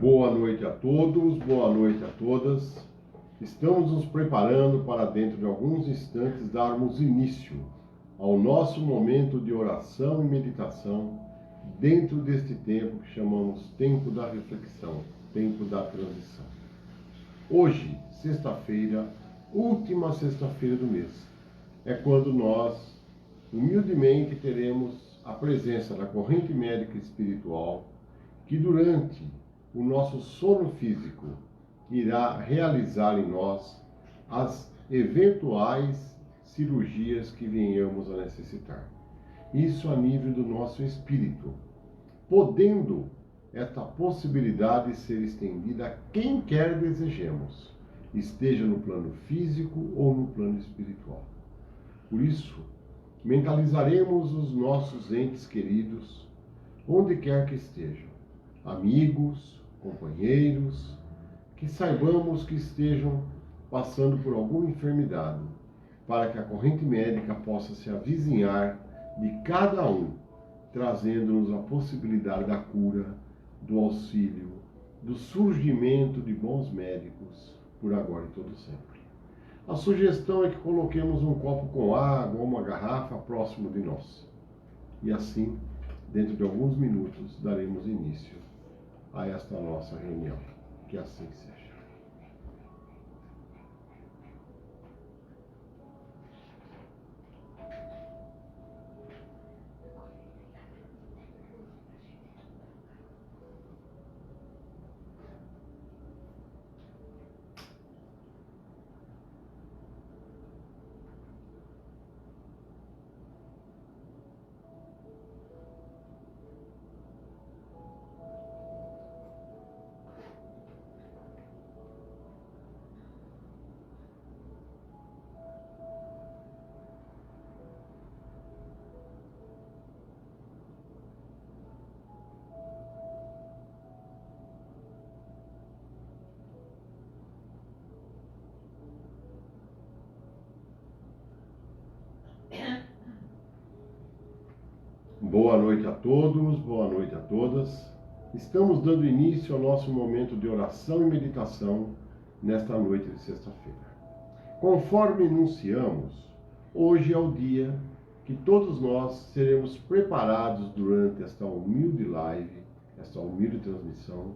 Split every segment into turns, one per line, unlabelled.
Boa noite a todos, boa noite a todas. Estamos nos preparando para dentro de alguns instantes darmos início ao nosso momento de oração e meditação dentro deste tempo que chamamos tempo da reflexão, tempo da transição. Hoje, sexta-feira, última sexta-feira do mês, é quando nós, humildemente, teremos a presença da corrente médica espiritual que durante o nosso sono físico irá realizar em nós as eventuais cirurgias que venhamos a necessitar. Isso a nível do nosso espírito, podendo esta possibilidade ser estendida a quem quer desejemos, esteja no plano físico ou no plano espiritual. Por isso, mentalizaremos os nossos entes queridos, onde quer que estejam, amigos, companheiros, que saibamos que estejam passando por alguma enfermidade, para que a corrente médica possa se avizinhar de cada um, trazendo-nos a possibilidade da cura, do auxílio, do surgimento de bons médicos, por agora e todo sempre. A sugestão é que coloquemos um copo com água ou uma garrafa próximo de nós. E assim, dentro de alguns minutos, daremos início a esta nossa reunião. Que assim seja. Boa noite a todos, boa noite a todas. Estamos dando início ao nosso momento de oração e meditação nesta noite de sexta-feira. Conforme anunciamos, hoje é o dia que todos nós seremos preparados durante esta humilde live, esta humilde transmissão,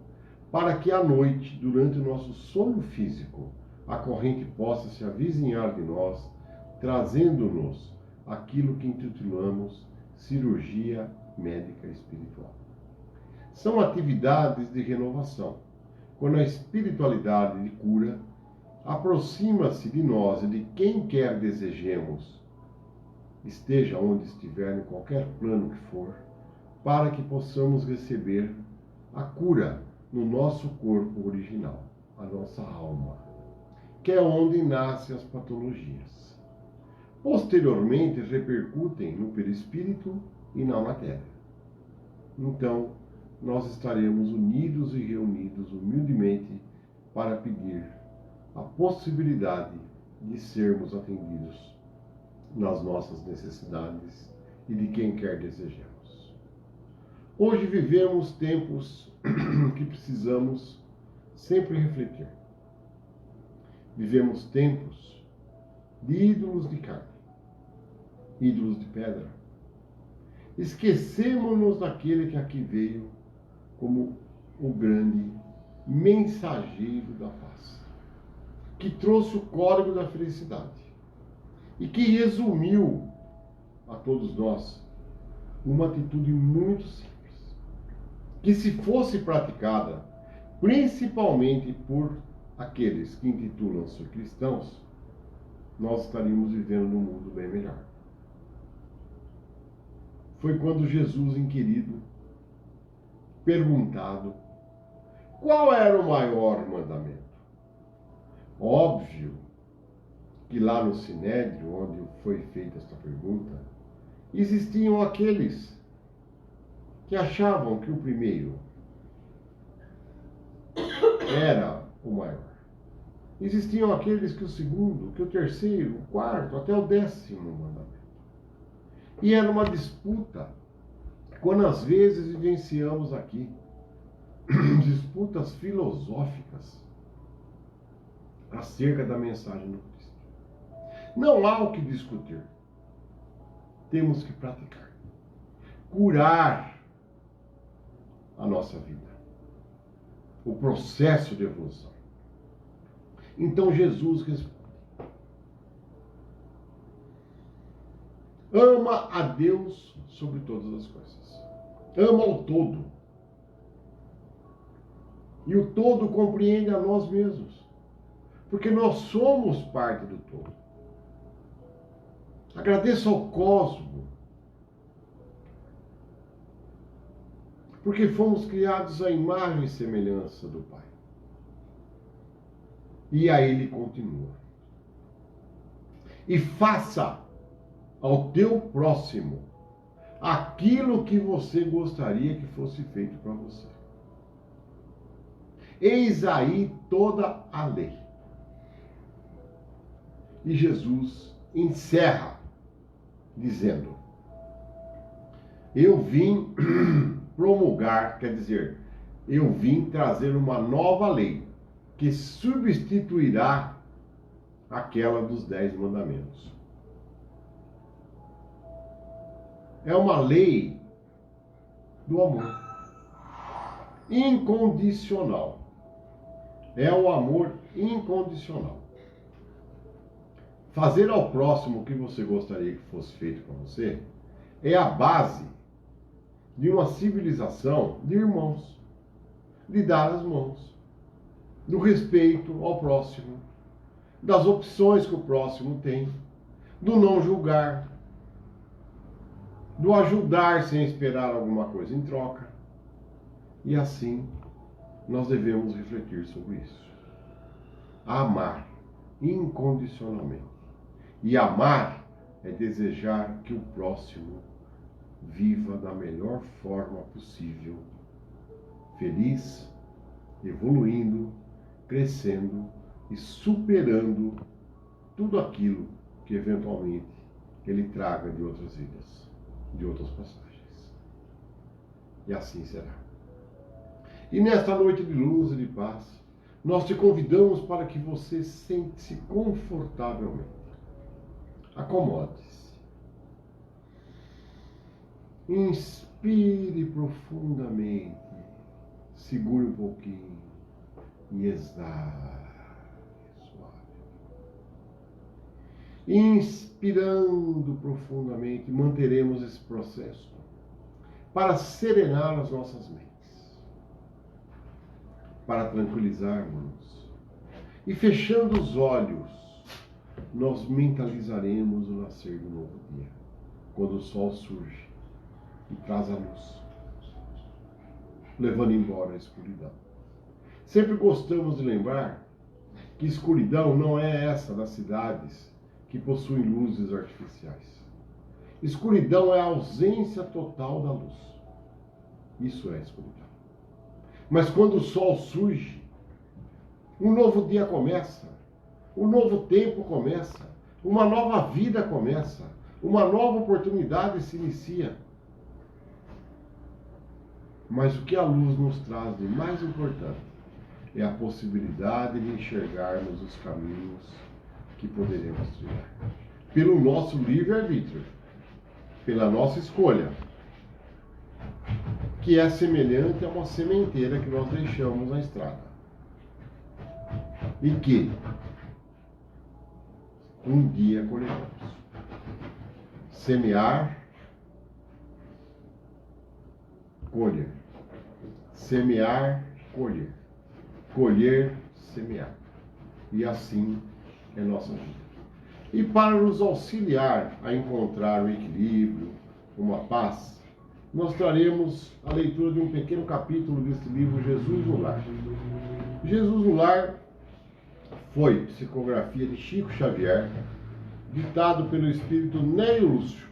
para que à noite, durante o nosso sono físico, a corrente possa se avizinhar de nós, trazendo-nos aquilo que intitulamos cirurgia médica espiritual. São atividades de renovação, quando a espiritualidade de cura aproxima-se de nós e de quem quer desejemos, esteja onde estiver, em qualquer plano que for, para que possamos receber a cura no nosso corpo original, a nossa alma, que é onde nascem as patologias. Posteriormente, repercutem no perispírito e na matéria. Então, nós estaremos unidos e reunidos humildemente para pedir a possibilidade de sermos atendidos nas nossas necessidades e de quem quer desejamos. Hoje vivemos tempos que precisamos sempre refletir. Vivemos tempos de ídolos de carne, ídolos de pedra. Esquecemos-nos daquele que aqui veio como o grande mensageiro da paz, que trouxe o código da felicidade e que resumiu a todos nós uma atitude muito simples, que se fosse praticada principalmente por aqueles que intitulam-se cristãos, nós estaríamos vivendo num mundo bem melhor. Foi quando Jesus, inquirido, perguntado qual era o maior mandamento. Óbvio que lá no Sinédrio, onde foi feita esta pergunta, existiam aqueles que achavam que o primeiro era o maior. Existiam aqueles que o segundo, que o terceiro, o quarto, até o 10º mandamento. E era uma disputa, quando às vezes vivenciamos aqui disputas filosóficas acerca da mensagem do Cristo. Não há o que discutir. Temos que praticar. Curar a nossa vida. O processo de evolução. Então Jesus responde: ama a Deus sobre todas as coisas. Ama o todo. E o todo compreende a nós mesmos. Porque nós somos parte do todo. Agradeça ao cosmos. Porque fomos criados à imagem e semelhança do Pai. E aí ele continua: e faça ao teu próximo aquilo que você gostaria que fosse feito para você. Eis aí toda a lei. E Jesus encerra dizendo: eu vim promulgar, quer dizer, eu vim trazer uma nova lei que substituirá aquela dos 10 mandamentos. É uma lei do amor incondicional. É o amor incondicional. Fazer ao próximo o que você gostaria que fosse feito para você é a base de uma civilização de irmãos, de dar as mãos, do respeito ao próximo, das opções que o próximo tem, do não julgar, do ajudar sem esperar alguma coisa em troca. E assim nós devemos refletir sobre isso. Amar incondicionalmente. E amar é desejar que o próximo viva da melhor forma possível, feliz, evoluindo, crescendo e superando tudo aquilo que eventualmente ele traga de outras vidas, de outras passagens. E assim será. E nesta noite de luz e de paz, nós te convidamos para que você sente-se confortavelmente. Acomode-se. Inspire profundamente, segure um pouquinho e exale suave. Inspirando profundamente, manteremos esse processo para serenar as nossas mentes, para tranquilizarmos. E fechando os olhos, nós mentalizaremos o nascer do novo dia, quando o sol surge e traz a luz, levando embora a escuridão. Sempre gostamos de lembrar que escuridão não é essa das cidades que possuem luzes artificiais. Escuridão é a ausência total da luz. Isso é escuridão. Mas quando o sol surge, um novo dia começa, um novo tempo começa, uma nova vida começa, uma nova oportunidade se inicia. Mas o que a luz nos traz de mais importante é a possibilidade de enxergarmos os caminhos que poderemos trilhar. Pelo nosso livre-arbítrio, pela nossa escolha, que é semelhante a uma sementeira que nós deixamos na estrada. E que um dia colheremos. Semear, colher. Semear, colher. Colher, semear. E assim é nossa vida. E para nos auxiliar a encontrar o equilíbrio, uma paz, nós traremos a leitura de um pequeno capítulo deste livro, Jesus no Lar. Jesus no Lar foi psicografia de Chico Xavier, ditado pelo espírito Nélio Lúcio.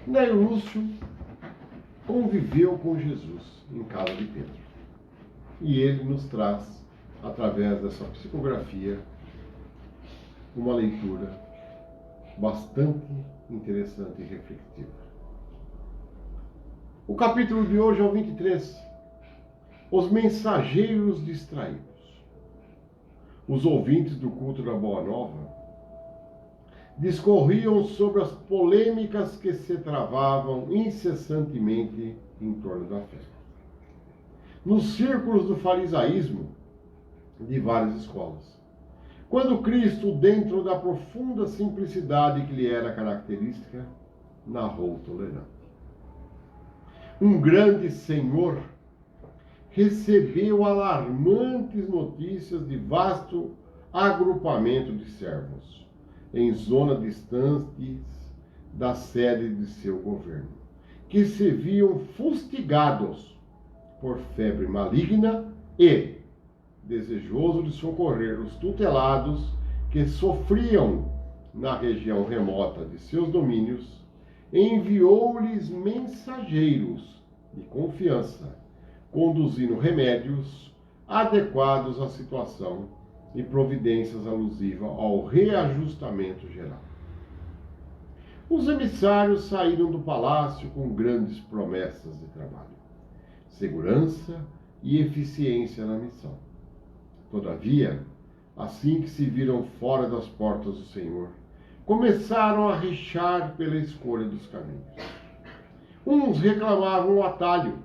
Nélio Lúcio conviveu com Jesus em casa de Pedro. E ele nos traz, através dessa psicografia, uma leitura bastante interessante e reflexiva. O capítulo de hoje é o 23. Os mensageiros distraídos. Os ouvintes do culto da Boa Nova discorriam sobre as polêmicas que se travavam incessantemente em torno da fé. Nos círculos do farisaísmo de várias escolas, quando Cristo, dentro da profunda simplicidade que lhe era característica, narrou tolerante. Um grande senhor recebeu alarmantes notícias de vasto agrupamento de servos em zonas distantes da sede de seu governo, que se viam fustigados por febre maligna e, desejoso de socorrer os tutelados que sofriam na região remota de seus domínios, enviou-lhes mensageiros de confiança, conduzindo remédios adequados à situação e providências alusivas ao reajustamento geral. Os emissários saíram do palácio com grandes promessas de trabalho, segurança e eficiência na missão. Todavia, assim que se viram fora das portas do Senhor, começaram a rixar pela escolha dos caminhos. Uns reclamavam o atalho,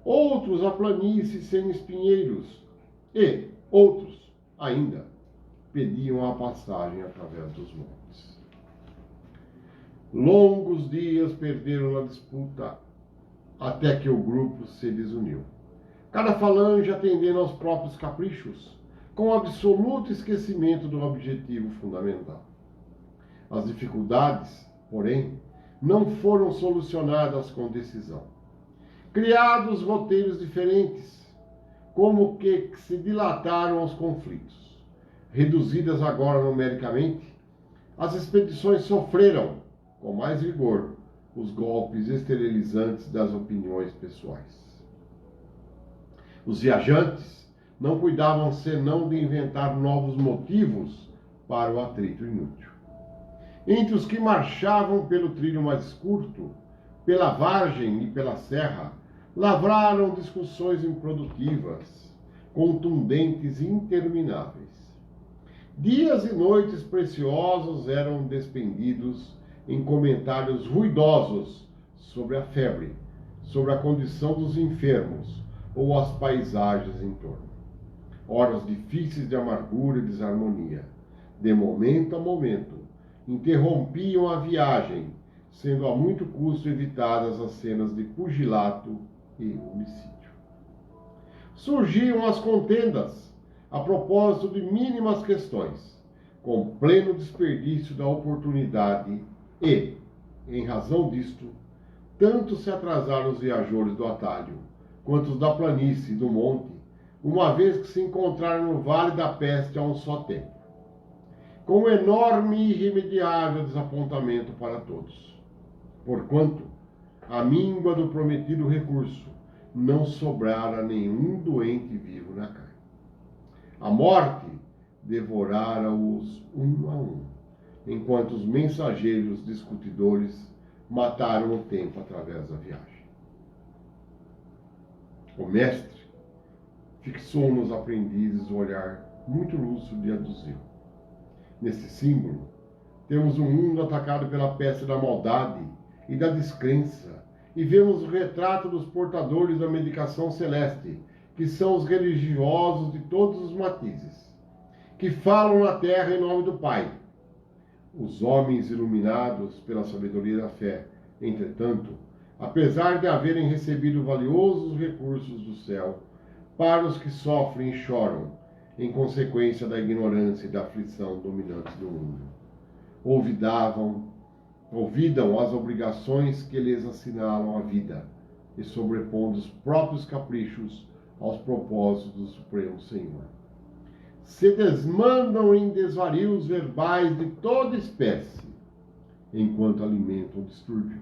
outros a planície sem espinheiros, e outros, ainda, pediam a passagem através dos montes. Longos dias perderam na disputa, até que o grupo se desuniu, cada falange atendendo aos próprios caprichos, com absoluto esquecimento do objetivo fundamental. As dificuldades, porém, não foram solucionadas com decisão. Criados roteiros diferentes, como que se dilataram os conflitos. Reduzidas agora numericamente, as expedições sofreram, com mais rigor, os golpes esterilizantes das opiniões pessoais. Os viajantes não cuidavam senão de inventar novos motivos para o atrito inútil. Entre os que marchavam pelo trilho mais curto, pela vargem e pela serra, lavraram discussões improdutivas, contundentes e intermináveis. Dias e noites preciosos eram despendidos em comentários ruidosos sobre a febre, sobre a condição dos enfermos ou as paisagens em torno. Horas difíceis de amargura e desarmonia, de momento a momento, interrompiam a viagem, sendo a muito custo evitadas as cenas de pugilato e homicídio. Surgiam as contendas a propósito de mínimas questões, com pleno desperdício da oportunidade e, em razão disto, tanto se atrasaram os viajores do atalho, quanto os da planície e do monte, uma vez que se encontraram no vale da peste a um só tempo, com um enorme e irremediável desapontamento para todos, porquanto a míngua do prometido recurso não sobrara nenhum doente vivo na carne. A morte devorara-os um a um, enquanto os mensageiros discutidores mataram o tempo através da viagem. O mestre fixou nos aprendizes um olhar muito lúcido e aduziu. Nesse símbolo, temos um mundo atacado pela peste da maldade e da descrença, e vemos o retrato dos portadores da medicação celeste, que são os religiosos de todos os matizes, que falam na terra em nome do Pai. Os homens iluminados pela sabedoria da fé, entretanto, apesar de haverem recebido valiosos recursos do céu, para os que sofrem e choram, em consequência da ignorância e da aflição dominantes do mundo. Olvidam as obrigações que lhes assinalam a vida, e sobrepondo os próprios caprichos aos propósitos do Supremo Senhor. Se desmandam em desvarios verbais de toda espécie, enquanto alimentam o distúrbio.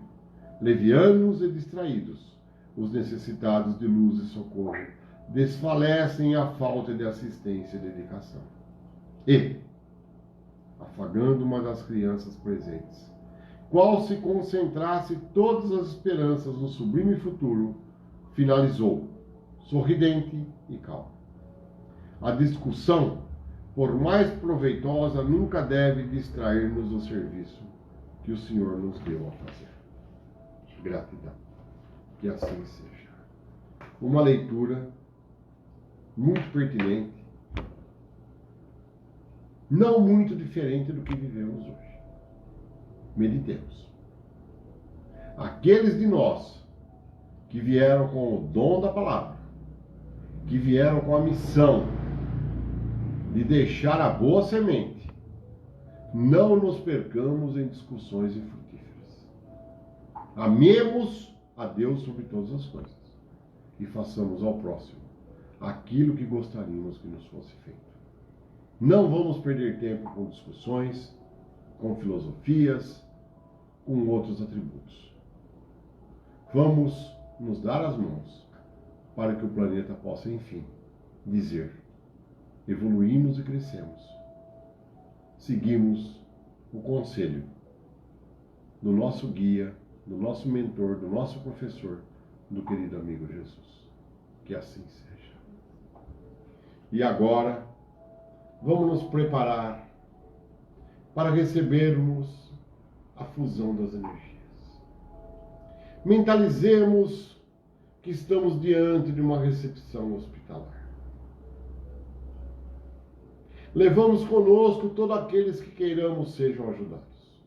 Levianos e distraídos, os necessitados de luz e socorro, desfalecem à falta de assistência e dedicação. E, afagando uma das crianças presentes, qual se concentrasse todas as esperanças no sublime futuro, finalizou, sorridente e calmo. A discussão, por mais proveitosa, nunca deve distrair-nos do serviço que o Senhor nos deu a fazer. Gratidão. Que assim seja. Uma leitura muito pertinente, não muito diferente do que vivemos hoje. Meditemos. Aqueles de nós que vieram com o dom da palavra, que vieram com a missão de deixar a boa semente, não nos percamos em discussões infrutíferas. Amemos a Deus sobre todas as coisas e façamos ao próximo aquilo que gostaríamos que nos fosse feito. Não vamos perder tempo com discussões, com filosofias, com outros atributos. Vamos nos dar as mãos para que o planeta possa, enfim, dizer: evoluímos e crescemos. Seguimos o conselho do nosso guia, do nosso mentor, do nosso professor, do querido amigo Jesus. Que assim seja. E agora, vamos nos preparar para recebermos a fusão das energias. Mentalizemos que estamos diante de uma recepção hospitalar. Levamos conosco todos aqueles que queiramos sejam ajudados.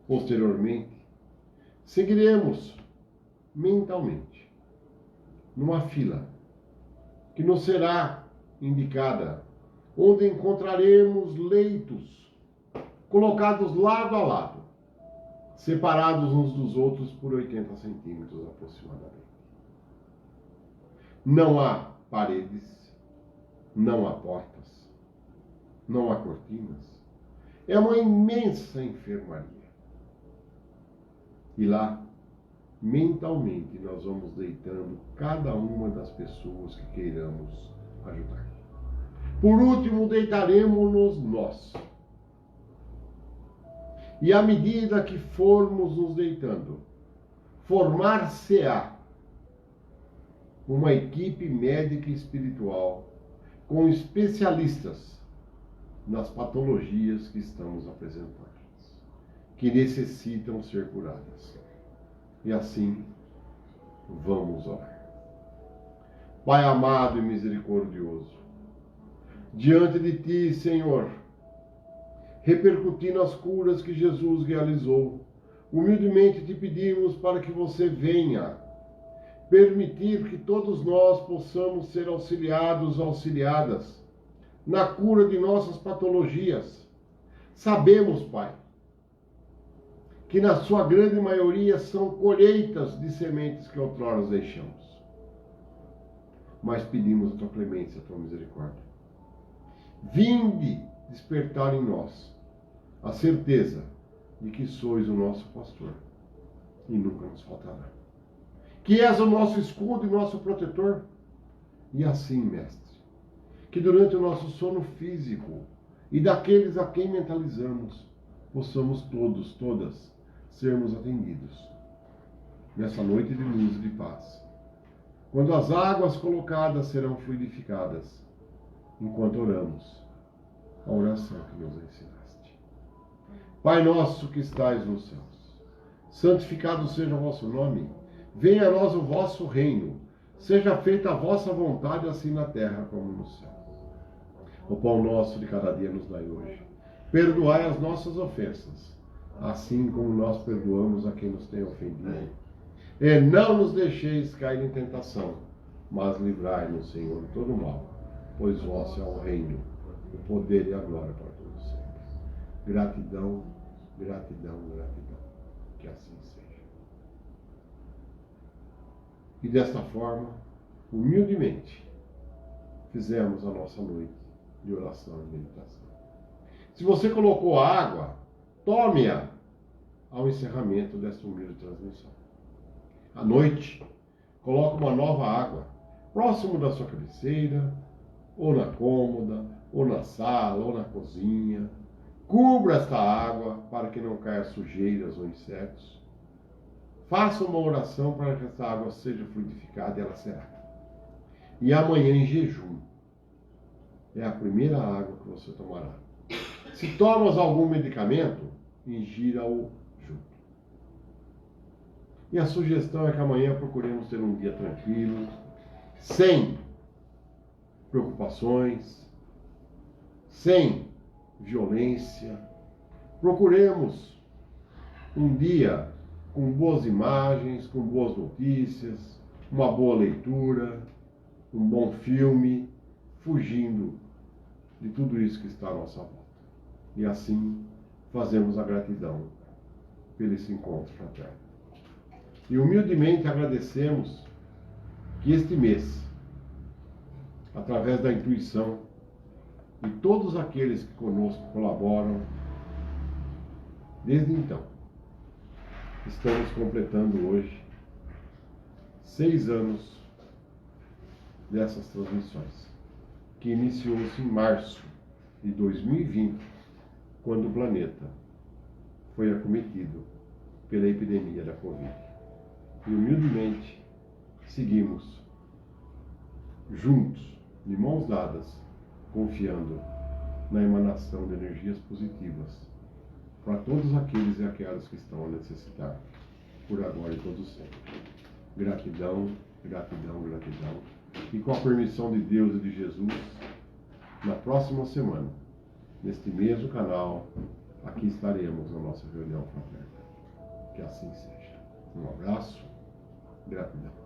Posteriormente, seguiremos mentalmente numa fila que nos será indicada, onde encontraremos leitos colocados lado a lado, separados uns dos outros por 80 centímetros aproximadamente. Não há paredes, não há portas, não há cortinas. É uma imensa enfermaria. E lá, mentalmente, nós vamos deitando cada uma das pessoas que queiramos ajudar. Por último, deitaremos-nos nós. E à medida que formos nos deitando, formar-se-á uma equipe médica e espiritual com especialistas nas patologias que estamos apresentando, que necessitam ser curadas. E assim, vamos orar. Pai amado e misericordioso, diante de Ti, Senhor, repercutindo as curas que Jesus realizou, humildemente Te pedimos para que você venha permitir que todos nós possamos ser auxiliados, auxiliadas na cura de nossas patologias. Sabemos, Pai, que na sua grande maioria são colheitas de sementes que outrora deixamos. Mas pedimos a Tua clemência, a Tua misericórdia. Vinde despertar em nós a certeza de que sois o nosso pastor e nunca nos faltará. Que és o nosso escudo e nosso protetor. E assim, Mestre, que durante o nosso sono físico e daqueles a quem mentalizamos, possamos todos, todas, sermos atendidos nessa noite de luz e de paz, quando as águas colocadas serão fluidificadas, enquanto oramos a oração que nos ensinaste. Pai nosso que estais nos céus, santificado seja o vosso nome, venha a nós o vosso reino, seja feita a vossa vontade, assim na terra como no céu. O pão nosso de cada dia nos dai hoje. Perdoai as nossas ofensas, assim como nós perdoamos a quem nos tem ofendido. E não nos deixeis cair em tentação, mas livrai-nos, Senhor, de todo mal, pois vosso é o reino, o poder e a glória para todos sempre. Gratidão, gratidão, gratidão. Que assim seja. E desta forma, humildemente, fizemos a nossa noite de oração e meditação. Se você colocou a água, tome-a ao encerramento desta humilde transmissão. À noite, coloque uma nova água, próximo da sua cabeceira, ou na cômoda, ou na sala, ou na cozinha. Cubra esta água para que não caia sujeiras ou insetos. faça uma oração para que essa água seja fluidificada e ela será. E amanhã em jejum. É a primeira água que você tomará. Se tomas algum medicamento, ingira-o junto. E a sugestão é que amanhã procuremos ter um dia tranquilo, sem preocupações, sem violência. Procuremos um dia com boas imagens, com boas notícias, uma boa leitura, um bom filme, fugindo de tudo isso que está à nossa volta. E assim fazemos a gratidão pelo esse encontro fraterno. E humildemente agradecemos que este mês, através da intuição de todos aqueles que conosco colaboram, desde então, estamos completando hoje 6 anos dessas transmissões, que iniciou-se em março de 2020, quando o planeta foi acometido pela epidemia da Covid. E humildemente seguimos juntos, de mãos dadas, confiando na emanação de energias positivas para todos aqueles e aquelas que estão a necessitar, por agora e todo sempre. Gratidão, gratidão, gratidão. E com a permissão de Deus e de Jesus, na próxima semana, neste mesmo canal, aqui estaremos na nossa reunião fraterna. Que assim seja. Um abraço, gratidão.